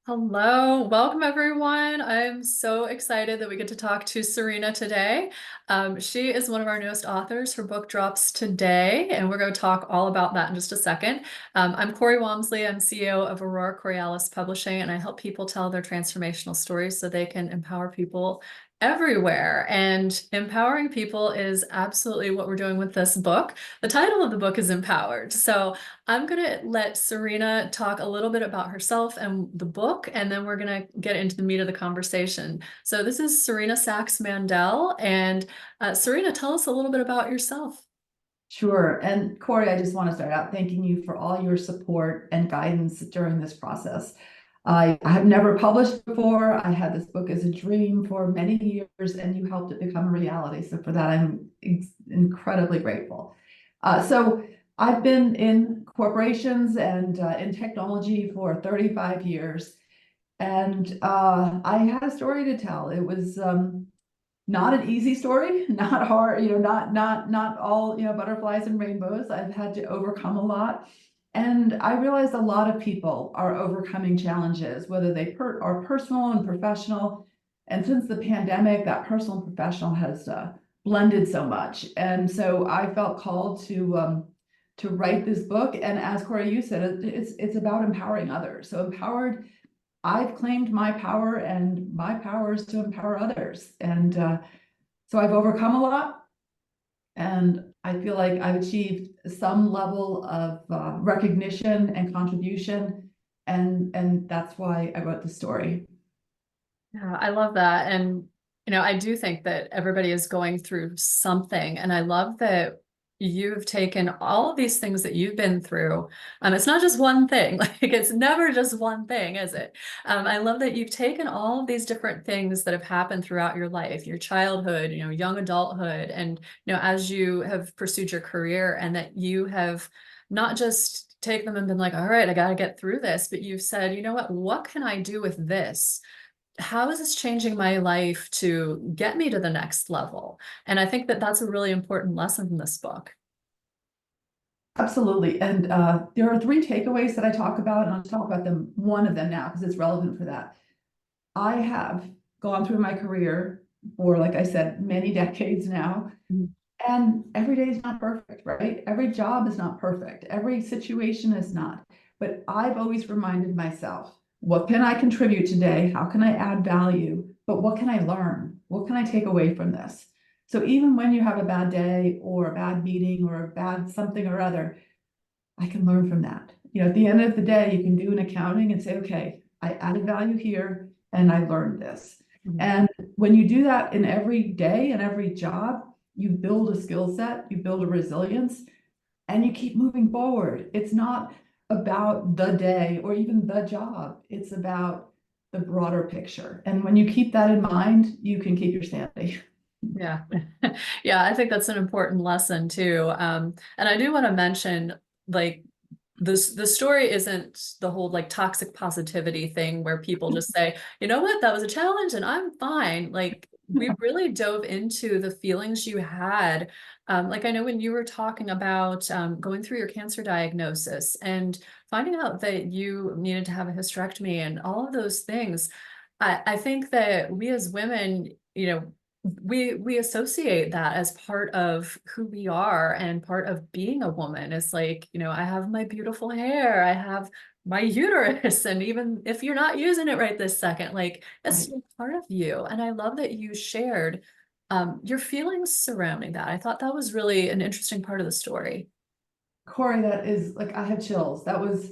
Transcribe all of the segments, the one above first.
Hello, welcome everyone. I'm so excited that we get to talk to Serena today. She is one of our newest authors. Her book drops today, and we're going to talk all about that in just a second. I'm Cori Wamsley. I'm CEO of Auroracorialis Publishing, and I help people tell their transformational stories so they can empower people everywhere. And empowering people is absolutely what we're doing with this book. The title of the book is Empowered. So I'm going to let Serena talk a little bit about herself and the book, and then we're going to get into the meat of the conversation. So this is Serena Sacks-Mandel, and Serena, tell us a little bit about yourself. Sure. And Cori, I just want to start out thanking you for all your support and guidance during this process. I have never published before. I had this book as a dream for many years, and you helped it become a reality. So for that, I'm incredibly grateful. So I've been in corporations and in technology for 35 years. And I had a story to tell. It was not an easy story, not hard, not all, butterflies and rainbows. I've had to overcome a lot. And I realized a lot of people are overcoming challenges, whether they are personal and professional. And since the pandemic, that personal and professional has blended so much. And so I felt called to write this book. And as Cori, you said, it's about empowering others. So empowered, I've claimed my power, and my power is to empower others. And so I've overcome a lot, and I feel like I've achieved some level of recognition and contribution. And that's why I wrote the story. Yeah, I love that. And, I do think that everybody is going through something. And I love that you've taken all of these things that you've been through. It's not just one thing, like it's never just one thing, is it? I love that you've taken all of these different things that have happened throughout your life, your childhood, young adulthood, and, as you have pursued your career, and that you have not just taken them and been like, all right, I got to get through this, but you've said, you know what can I do with this? How is this changing my life to get me to the next level? And I think that that's a really important lesson in this book. Absolutely. And there are three takeaways that I talk about, and I'll talk about them, one of them now, because it's relevant for that. I have gone through my career for, like I said, many decades now. Mhm. And every day is not perfect, right? Every job is not perfect. Every situation is not. But I've always reminded myself, what can I contribute today? How can I add value? But what can I learn? What can I take away from this? So even when you have a bad day or a bad meeting or a bad something or other, I can learn from that. At the end of the day, you can do an accounting and say, okay, I added value here and I learned this. Mhm. And when you do that in every day and every job, you build a skill set, you build a resilience, and you keep moving forward. It's not about the day or even the job. It's about the broader picture. And when you keep that in mind, you can keep your sanity. Yeah. Yeah, I think that's an important lesson too. And I do want to mention, like, the story isn't the whole like toxic positivity thing where people just say, you know what, that was a challenge and I'm fine. Like, we really dove into the feelings you had. Like, I know when you were talking about going through your cancer diagnosis and finding out that you needed to have a hysterectomy and all of those things, I think that we as women, we associate that as part of who we are and part of being a woman. It's like, I have my beautiful hair, I have my uterus, and even if you're not using it right this second, like it's Right. still part of you. And I love that you shared your feelings surrounding that. I thought that was really an interesting part of the story. Cori, that is like, I have chills. That was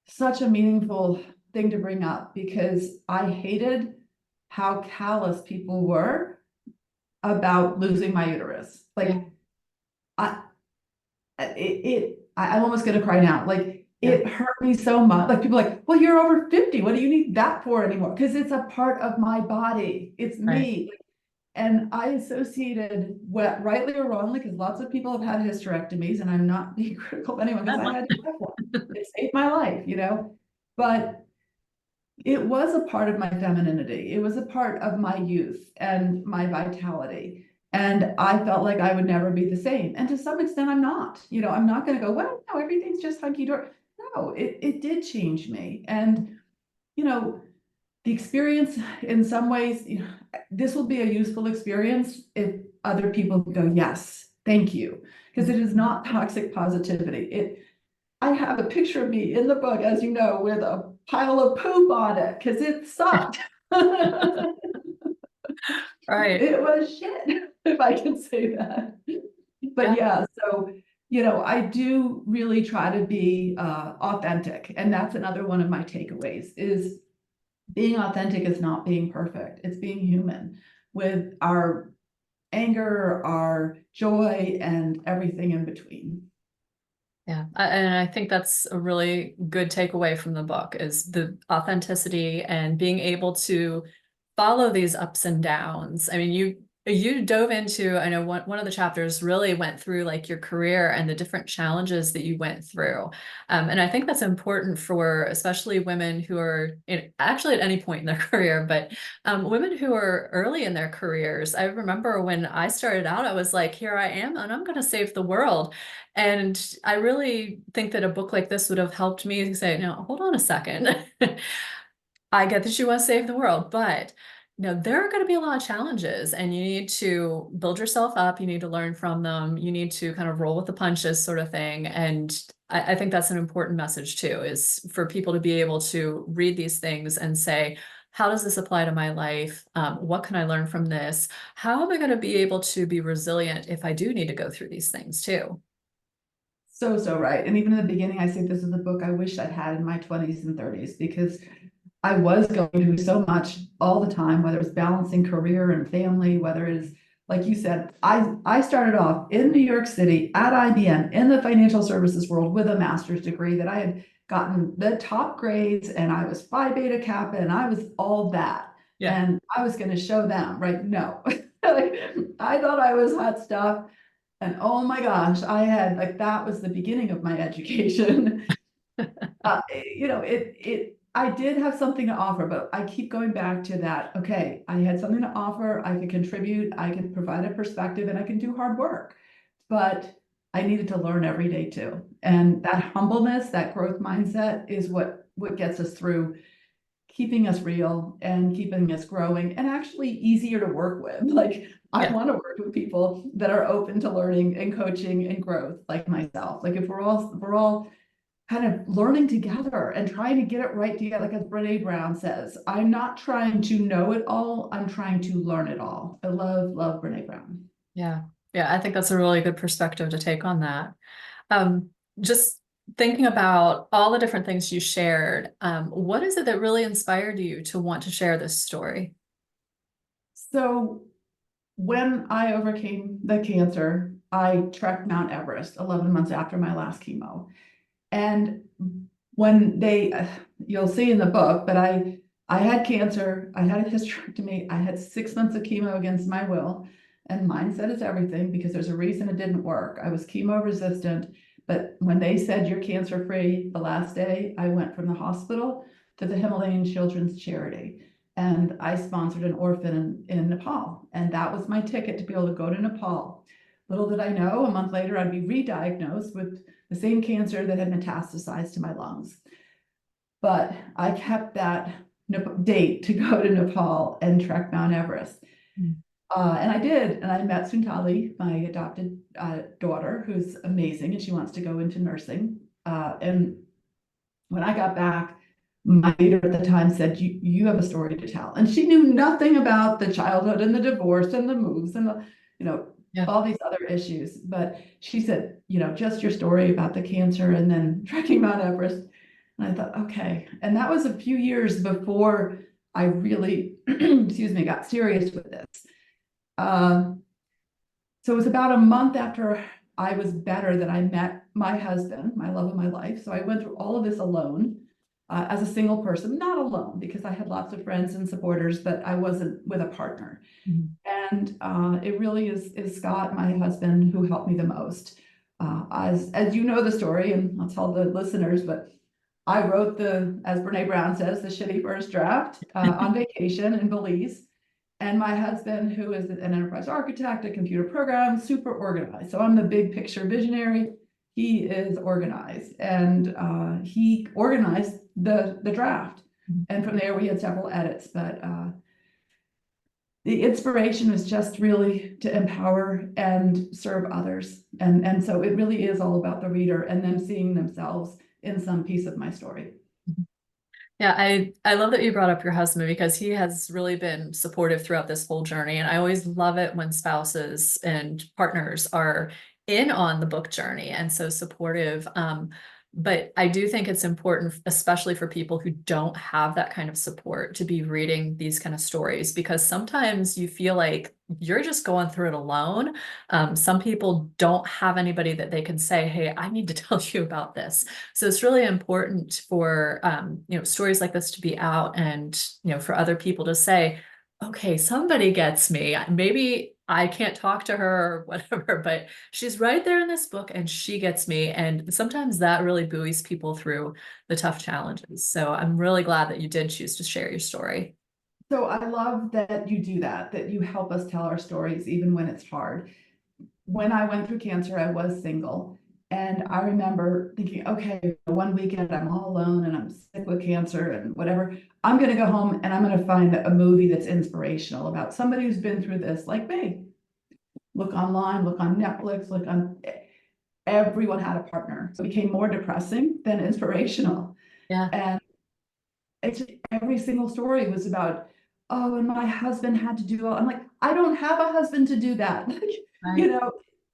such a meaningful thing to bring up because I hated how callous people were about losing my uterus. Yeah, Like I, I'm almost gonna cry now. Like yeah, it hurt me so much. Like people are like, well, you're over 50. What do you need that for anymore? Because it's a part of my body. It's right. me. And I associated, what, rightly or wrongly, because lots of people have had hysterectomies, and I'm not being critical of anyone because I had to have one. It saved my life. But it was a part of my femininity. It was a part of my youth and my vitality. And I felt like I would never be the same. And to some extent, I'm not. I'm not going to go, well, no, everything's just hunky dory. No, it did change me. And the experience in some ways, this will be a useful experience if other people go, yes, thank you. Because it is not toxic positivity. I have a picture of me in the book, as you know, with a pile of poop on it because it sucked. Right. It was shit, if I can say that. But yeah, so, I do really try to be authentic. And that's another one of my takeaways is being authentic is not being perfect. It's being human with our anger, our joy, and everything in between. Yeah, and I think that's a really good takeaway from the book is the authenticity and being able to follow these ups and downs. I mean, you dove into, I know one of the chapters really went through like your career and the different challenges that you went through. And I think that's important for especially women who are actually at any point in their career, but women who are early in their careers. I remember when I started out, I was like, here I am, and I'm going to save the world. And I really think that a book like this would have helped me say, no, hold on a second. I get that you want to save the world, but there are going to be a lot of challenges and you need to build yourself up. You need to learn from them. You need to kind of roll with the punches sort of thing. And I think that's an important message too, is for people to be able to read these things and say, how does this apply to my life? What can I learn from this? How am I going to be able to be resilient if I do need to go through these things too? So right. And even in the beginning, I say this is a book I wish I'd had in my 20s and 30s because I was going through so much all the time, whether it's balancing career and family, whether it is, like you said, I started off in New York City at IBM in the financial services world with a master's degree that I had gotten the top grades and I was Phi Beta Kappa and I was all that. Yeah. And I was going to show them, right? No, like, I thought I was hot stuff. And oh my gosh, I had like, that was the beginning of my education. I did have something to offer, but I keep going back to that. Okay, I had something to offer. I could contribute. I could provide a perspective and I can do hard work, but I needed to learn every day too. And that humbleness, that growth mindset is what gets us through, keeping us real and keeping us growing and actually easier to work with. Like I want to work with people that are open to learning and coaching and growth like myself. Like if we're all kind of learning together and trying to get it right together. Like as Brene Brown says, I'm not trying to know it all. I'm trying to learn it all. I love Brene Brown. Yeah. Yeah. I think that's a really good perspective to take on that. Just thinking about all the different things you shared, what is it that really inspired you to want to share this story? So when I overcame the cancer, I trekked Mount Everest 11 months after my last chemo. And when you'll see in the book, but I had cancer, I had a hysterectomy, I had 6 months of chemo against my will, and mindset is everything because there's a reason it didn't work. I was chemo resistant, but when they said you're cancer free, the last day I went from the hospital to the Himalayan Children's Charity. And I sponsored an orphan in Nepal. And that was my ticket to be able to go to Nepal. Little did I know, a month later, I'd be re-diagnosed with the same cancer that had metastasized to my lungs. But I kept that date to go to Nepal and trek Mount Everest. And I did, and I met Suntali, my adopted daughter, who's amazing, and she wants to go into nursing. And when I got back, my leader at the time said, you have a story to tell. And she knew nothing about the childhood and the divorce and the moves and all these other issues. But she said, just your story about the cancer and then trekking Mount Everest. And I thought, okay. And that was a few years before I really, got serious with this. So it was about a month after I was better that I met my husband, my love of my life. So I went through all of this alone. As a single person, not alone, because I had lots of friends and supporters, but I wasn't with a partner. And it really is Scott, my husband, who helped me the most. As you know the story, and I'll tell the listeners, but I wrote as Brene Brown says, the shitty first draft on vacation in Belize. And my husband, who is an enterprise architect, a computer program, super organized. So I'm the big picture visionary. He is organized, and he organized the draft. Mhm. And from there, we had several edits, but the inspiration was just really to empower and serve others. And so it really is all about the reader and them seeing themselves in some piece of my story. Yeah, I love that you brought up your husband because he has really been supportive throughout this whole journey. And I always love it when spouses and partners are in on the book journey and so supportive. But I do think it's important, especially for people who don't have that kind of support, to be reading these kind of stories, because sometimes you feel like you're just going through it alone. Some people don't have anybody that they can say, hey, I need to tell you about this. So it's really important for, stories like this to be out and, for other people to say, okay, somebody gets me. Maybe I can't talk to her or whatever, but she's right there in this book and she gets me. And sometimes that really buoys people through the tough challenges. So I'm really glad that you did choose to share your story. So I love that you do that, that you help us tell our stories, even when it's hard. When I went through cancer, I was single. And I remember thinking, okay, one weekend I'm all alone and I'm sick with cancer and whatever. I'm going to go home and I'm going to find a movie that's inspirational about somebody who's been through this, like me. Look online, look on Netflix, look on, everyone had a partner. So it became more depressing than inspirational. Yeah. And it's every single story was about, oh, and my husband had to do all. I'm like, I don't have a husband to do that. Right.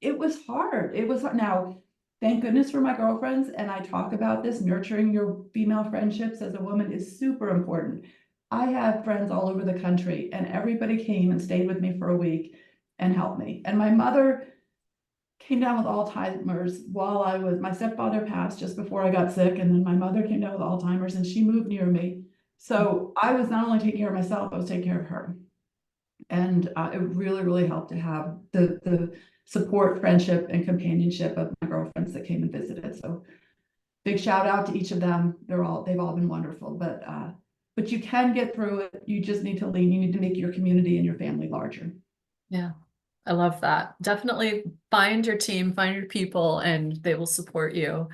It was hard. It was hard. Now, thank goodness for my girlfriends. And I talk about this, nurturing your female friendships as a woman is super important. I have friends all over the country, and everybody came and stayed with me for a week and helped me. And my mother came down with Alzheimer's while my stepfather passed just before I got sick. And then my mother came down with Alzheimer's and she moved near me. So I was not only taking care of myself, I was taking care of her. And it really, really helped to have the support, friendship, and companionship of my girlfriends that came and visited. So big shout out to each of them. They've all been wonderful, but you can get through it. You just need to lean, you need to make your community and your family larger. Yeah. I love that. Definitely find your team, find your people, and they will support you.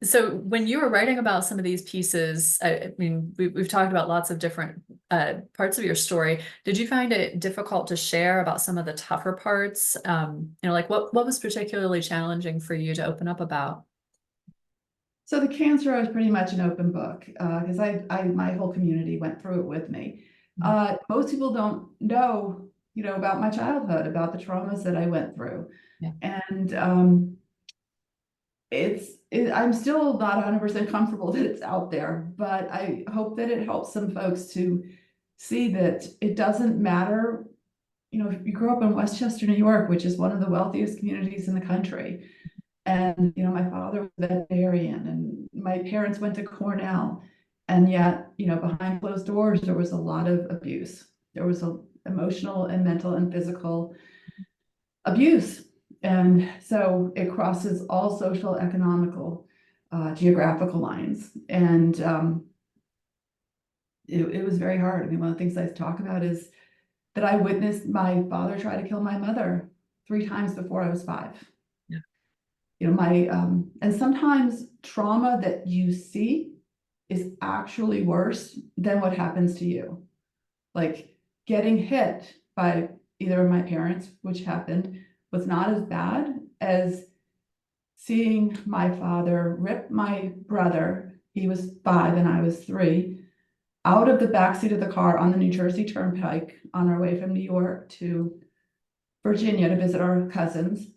So when you were writing about some of these pieces, I mean, we've talked about lots of different parts of your story. Did you find it difficult to share about some of the tougher parts? Like what was particularly challenging for you to open up about? So the cancer was pretty much an open book because my whole community went through it with me. Most people don't know, about my childhood, about the traumas that I went through, Yeah. and I'm still not 100% comfortable that it's out there, but I hope that it helps some folks to see that it doesn't matter. If you grew up in Westchester, New York, which is one of the wealthiest communities in the country. And, my father was a veterinarian and my parents went to Cornell. And yet, behind closed doors, there was a lot of abuse. There was emotional and mental and physical abuse. And so it crosses all social, economical, geographical lines. And it was very hard. I mean, one of the things I talk about is that I witnessed my father try to kill my mother 3 times before I was 5. Yeah. And sometimes trauma that you see is actually worse than what happens to you. Like getting hit by either of my parents, which happened, was not as bad as seeing my father rip my brother, he was 5 and I was 3, out of the backseat of the car on the New Jersey Turnpike on our way from New York to Virginia to visit our cousins,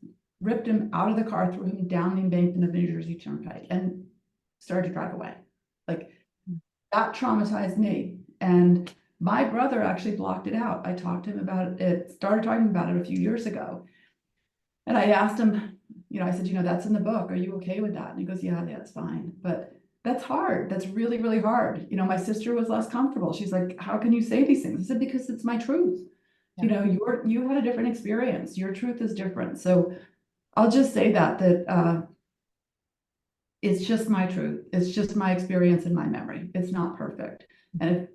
ripped him out of the car, threw him down the embankment of the New Jersey Turnpike, and started to drive away. Like that traumatized me. And my brother actually blocked it out. I talked to him about it, started talking about it a few years ago. And I asked him, I said, that's in the book. Are you okay with that? And he goes, yeah, it's fine. But that's hard. That's really, really hard. My sister was less comfortable. She's like, how can you say these things? I said, because it's my truth. Yeah. You had a different experience. Your truth is different. So I'll just say that it's just my truth. It's just my experience and my memory. It's not perfect. And if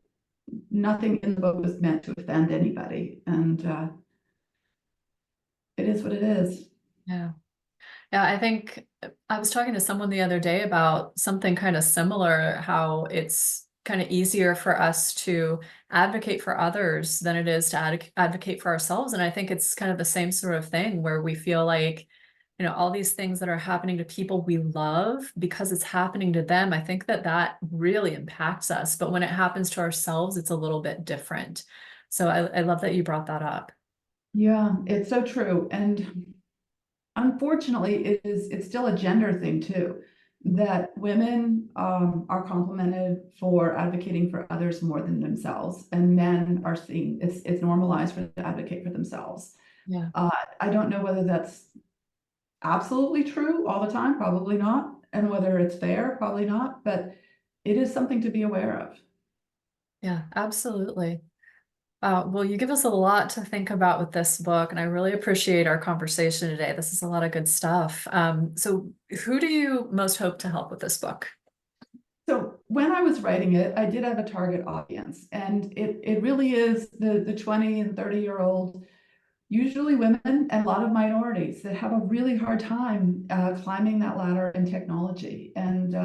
nothing in the book was meant to offend anybody. And it is what it is. Yeah. Yeah, I think I was talking to someone the other day about something kind of similar, how it's kind of easier for us to advocate for others than it is to advocate for ourselves. And I think it's kind of the same sort of thing where we feel like, you know, all these things that are happening to people we love because it's happening to them. I think that that really impacts us. But when it happens to ourselves, it's a little bit different. So I love that you brought that up. Yeah, it's so true. And unfortunately, it's still a gender thing too, that women are complimented for advocating for others more than themselves, and men are seen, it's normalized for them to advocate for themselves. Yeah. I don't know whether that's absolutely true all the time, probably not, and whether it's fair, probably not, but it is something to be aware of. Yeah, absolutely. Well, you give us a lot to think about with this book, and I really appreciate our conversation today. This is a lot of good stuff. So who do you most hope to help with this book? So when I was writing it, I did have a target audience, and it really is the 20 and 30-year-old, usually women and a lot of minorities that have a really hard time climbing that ladder in technology. And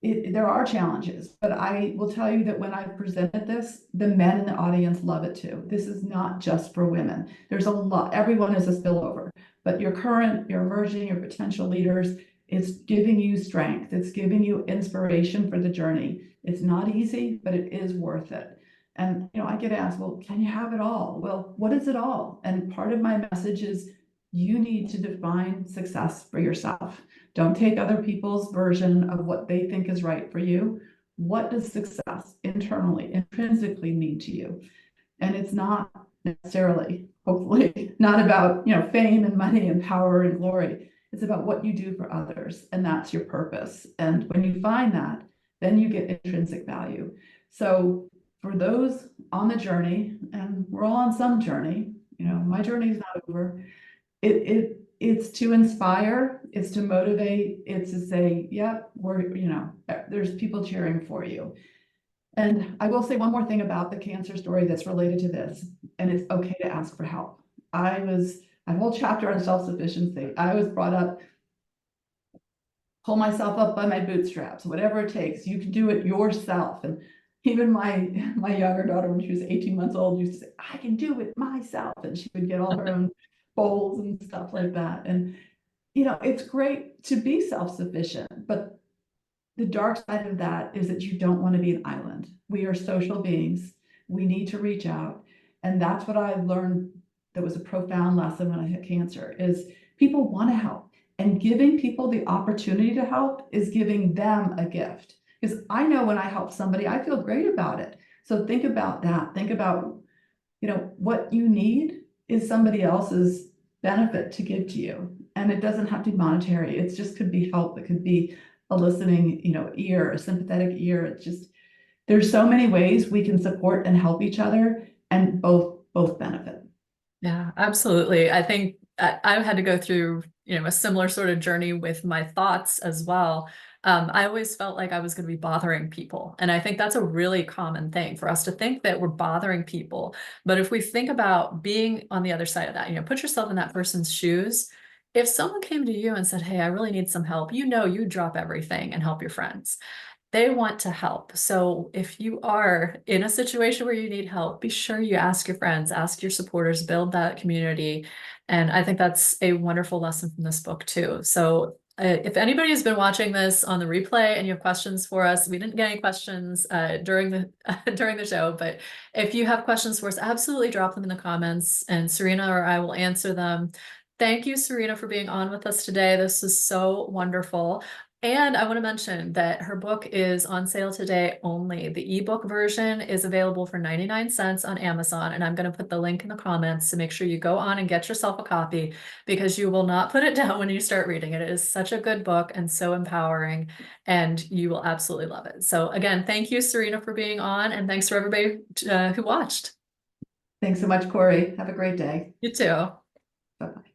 there are challenges, but I will tell you that when I presented this, the men in the audience love it too. This is not just for women. There's a lot, everyone is a spillover, but your current, your emerging, your potential leaders, it's giving you strength. It's giving you inspiration for the journey. It's not easy, but it is worth it. And, you know, I get asked, well, can you have it all? Well, what is it all? And part of my message is you need to define success for yourself. Don't take other people's version of what they think is right for you. What does success internally, intrinsically mean to you? And it's not necessarily, hopefully, not about, you know, fame and money and power and glory. It's about what you do for others, and that's your purpose. And when you find that, then you get intrinsic value. So for those on the journey, and we're all on some journey, you know, my journey is not over. It's to inspire, it's to motivate, it's to say, yep, we're, you know, there's people cheering for you. And I will say one more thing about the cancer story that's related to this, and it's okay to ask for help. I have a whole chapter on self-sufficiency. I was brought up, pull myself up by my bootstraps, whatever it takes, you can do it yourself. And even my younger daughter, when she was 18 months old, used to say, I can do it myself. And she would get all her own bowls and stuff like that. And, you know, it's great to be self-sufficient, but the dark side of that is that you don't want to be an island. We are social beings. We need to reach out. And that's what I learned that was a profound lesson when I had cancer is people want to help. And giving people the opportunity to help is giving them a gift. Because I know when I help somebody, I feel great about it. So think about that. Think about, you know, what you need is somebody else's benefit to give to you. And it doesn't have to be monetary. It just could be help. It could be a listening, you know, ear, a sympathetic ear. It's just, there's so many ways we can support and help each other and both benefit. Yeah, absolutely. I think I've had to go through, you know, a similar sort of journey with my thoughts as well. I always felt like I was going to be bothering people. And I think that's a really common thing for us to think that we're bothering people. But if we think about being on the other side of that, you know, put yourself in that person's shoes. If someone came to you and said, hey, I really need some help, you know, you drop everything and help your friends. They want to help. So if you are in a situation where you need help, be sure you ask your friends, ask your supporters, build that community. And I think that's a wonderful lesson from this book too. So if anybody has been watching this on the replay and you have questions for us, we didn't get any questions during the during the show, but if you have questions for us, absolutely drop them in the comments and Serena or I will answer them. Thank you, Serena, for being on with us today. This is so wonderful. And I want to mention that her book is on sale today only. The ebook version is available for 99 cents on Amazon, and I'm going to put the link in the comments to make sure you go on and get yourself a copy because you will not put it down when you start reading it. It is such a good book and so empowering, and you will absolutely love it. So again, thank you, Serena, for being on, and thanks for everybody who watched. Thanks so much, Corey. Have a great day. You too. Bye-bye.